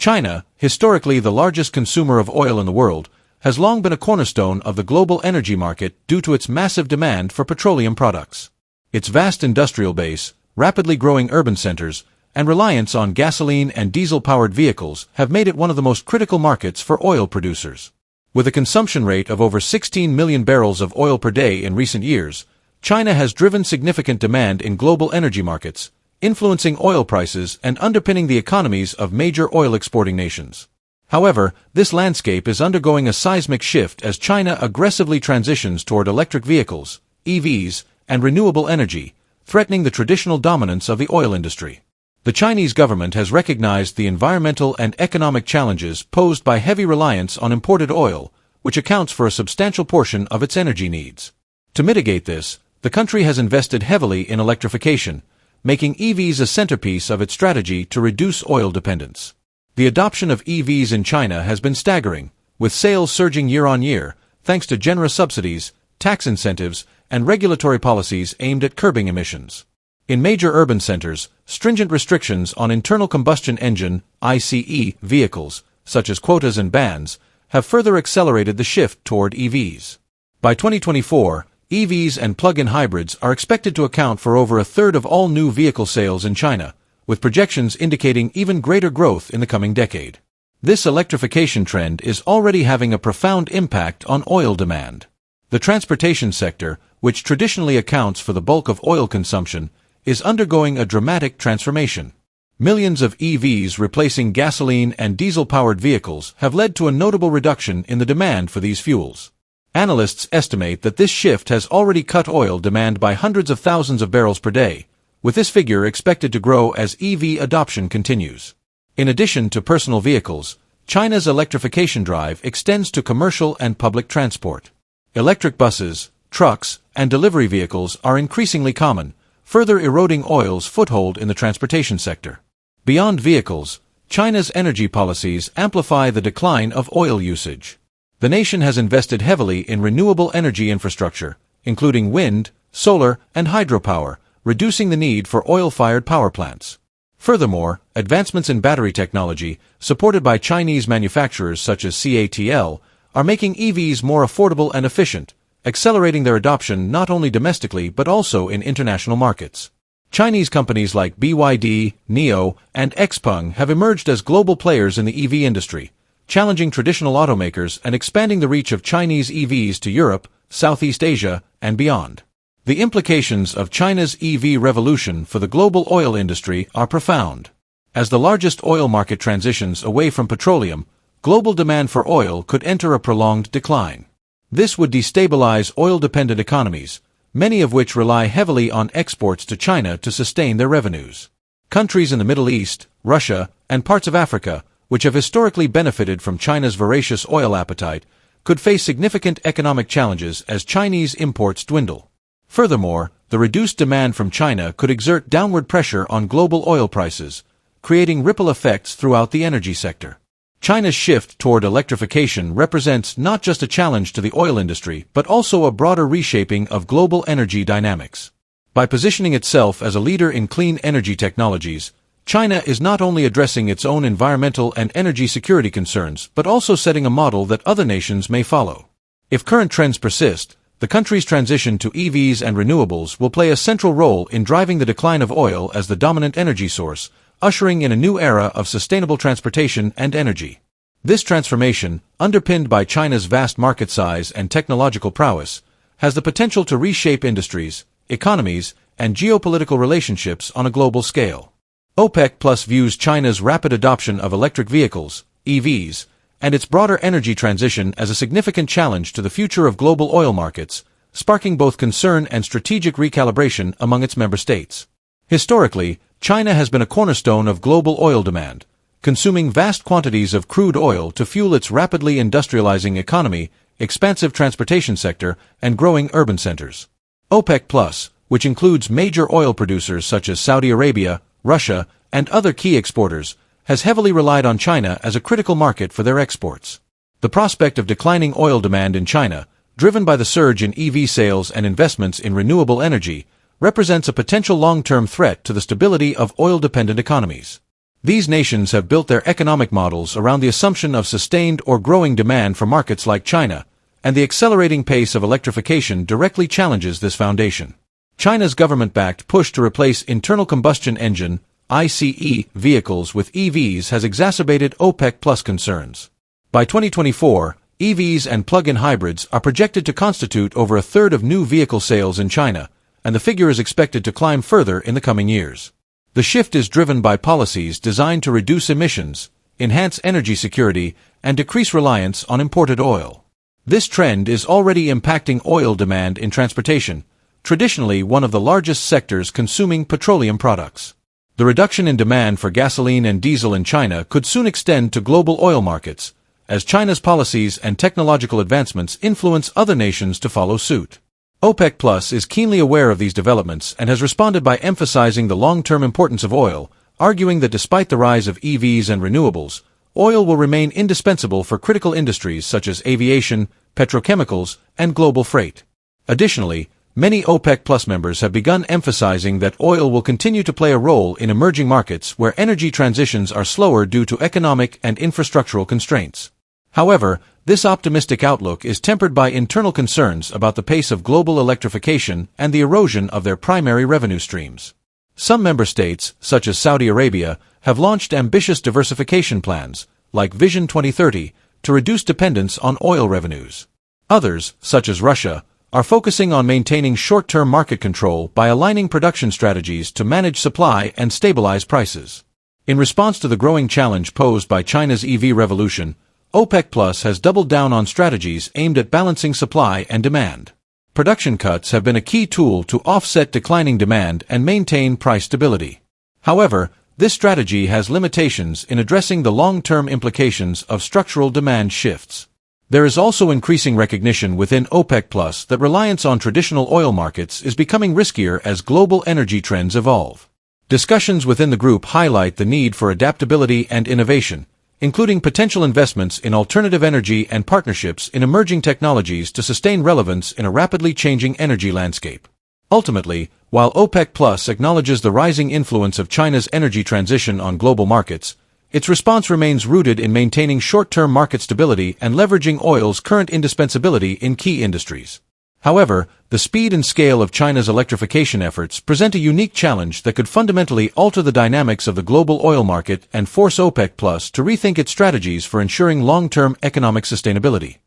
China, historically the largest consumer of oil in the world, has long been a cornerstone of the global energy market due to its massive demand for petroleum products. Its vast industrial base, rapidly growing urban centers, and reliance on gasoline and diesel-powered vehicles have made it one of the most critical markets for oil producers. With a consumption rate of over 16 million barrels of oil per day in recent years, China has driven significant demand in global energy markets, influencing oil prices and underpinning the economies of major oil-exporting nations. However, this landscape is undergoing a seismic shift as China aggressively transitions toward electric vehicles, EVs, and renewable energy, threatening the traditional dominance of the oil industry. The Chinese government has recognized the environmental and economic challenges posed by heavy reliance on imported oil, which accounts for a substantial portion of its energy needs. To mitigate this, the country has invested heavily in electrification, making EVs a centerpiece of its strategy to reduce oil dependence. The adoption of EVs in China has been staggering, with sales surging year on year, thanks to generous subsidies, tax incentives, and regulatory policies aimed at curbing emissions. In major urban centers, stringent restrictions on internal combustion engine (ICE) vehicles, such as quotas and bans, have further accelerated the shift toward EVs. By 2024, EVs and plug-in hybrids are expected to account for over a third of all new vehicle sales in China, with projections indicating even greater growth in the coming decade. This electrification trend is already having a profound impact on oil demand. The transportation sector, which traditionally accounts for the bulk of oil consumption, is undergoing a dramatic transformation. Millions of EVs replacing gasoline and diesel-powered vehicles have led to a notable reduction in the demand for these fuels. Analysts estimate that this shift has already cut oil demand by hundreds of thousands of barrels per day, with this figure expected to grow as EV adoption continues. In addition to personal vehicles, China's electrification drive extends to commercial and public transport. Electric buses, trucks, and delivery vehicles are increasingly common, further eroding oil's foothold in the transportation sector. Beyond vehicles, China's energy policies amplify the decline of oil usage. The nation has invested heavily in renewable energy infrastructure, including wind, solar, and hydropower, reducing the need for oil-fired power plants. Furthermore, advancements in battery technology, supported by Chinese manufacturers such as CATL, are making EVs more affordable and efficient, accelerating their adoption not only domestically but also in international markets. Chinese companies like BYD, NIO, and XPeng have emerged as global players in the EV industry, challenging traditional automakers and expanding the reach of Chinese EVs to Europe, Southeast Asia, and beyond. The implications of China's EV revolution for the global oil industry are profound. As the largest oil market transitions away from petroleum, global demand for oil could enter a prolonged decline. This would destabilize oil-dependent economies, many of which rely heavily on exports to China to sustain their revenues. Countries in the Middle East, Russia, and parts of Africa, which have historically benefited from China's voracious oil appetite, could face significant economic challenges as Chinese imports dwindle. Furthermore, the reduced demand from China could exert downward pressure on global oil prices, creating ripple effects throughout the energy sector. China's shift toward electrification represents not just a challenge to the oil industry but also a broader reshaping of global energy dynamics. By positioning itself as a leader in clean energy technologies, China is not only addressing its own environmental and energy security concerns but also setting a model that other nations may follow. If current trends persist, the country's transition to EVs and renewables will play a central role in driving the decline of oil as the dominant energy source, ushering in a new era of sustainable transportation and energy. This transformation, underpinned by China's vast market size and technological prowess, has the potential to reshape industries, economies, and geopolitical relationships on a global scale. OPEC Plus views China's rapid adoption of electric vehicles, EVs, and its broader energy transition as a significant challenge to the future of global oil markets, sparking both concern and strategic recalibration among its member states. Historically, China has been a cornerstone of global oil demand, consuming vast quantities of crude oil to fuel its rapidly industrializing economy, expansive transportation sector, and growing urban centers. OPEC Plus, which includes major oil producers such as Saudi Arabia, Russia, and other key exporters, has heavily relied on China as a critical market for their exports. The prospect of declining oil demand in China, driven by the surge in EV sales and investments in renewable energy, represents a potential long-term threat to the stability of oil-dependent economies. These nations have built their economic models around the assumption of sustained or growing demand for markets like China, and the accelerating pace of electrification directly challenges this foundation. China's government-backed push to replace internal combustion engine (ICE) vehicles with EVs has exacerbated OPEC+ concerns. By 2024, EVs and plug-in hybrids are projected to constitute over a third of new vehicle sales in China, and the figure is expected to climb further in the coming years. The shift is driven by policies designed to reduce emissions, enhance energy security, and decrease reliance on imported oil. This trend is already impacting oil demand in transportation, traditionally one of the largest sectors consuming petroleum products. The reduction in demand for gasoline and diesel in China could soon extend to global oil markets, as China's policies and technological advancements influence other nations to follow suit. OPEC+ is keenly aware of these developments and has responded by emphasizing the long-term importance of oil, arguing that despite the rise of EVs and renewables, oil will remain indispensable for critical industries such as aviation, petrochemicals, and global freight. Additionally, many OPEC+ members have begun emphasizing that oil will continue to play a role in emerging markets where energy transitions are slower due to economic and infrastructural constraints. However, this optimistic outlook is tempered by internal concerns about the pace of global electrification and the erosion of their primary revenue streams. Some member states, such as Saudi Arabia, have launched ambitious diversification plans, like Vision 2030, to reduce dependence on oil revenues. Others, such as Russia, are focusing on maintaining short-term market control by aligning production strategies to manage supply and stabilize prices. In response to the growing challenge posed by China's EV revolution, OPEC+ has doubled down on strategies aimed at balancing supply and demand. Production cuts have been a key tool to offset declining demand and maintain price stability. However, this strategy has limitations in addressing the long-term implications of structural demand shifts. There is also increasing recognition within OPEC+ that reliance on traditional oil markets is becoming riskier as global energy trends evolve. Discussions within the group highlight the need for adaptability and innovation, including potential investments in alternative energy and partnerships in emerging technologies to sustain relevance in a rapidly changing energy landscape. Ultimately, while OPEC+ acknowledges the rising influence of China's energy transition on global markets, its response remains rooted in maintaining short-term market stability and leveraging oil's current indispensability in key industries. However, the speed and scale of China's electrification efforts present a unique challenge that could fundamentally alter the dynamics of the global oil market and force OPEC+ to rethink its strategies for ensuring long-term economic sustainability.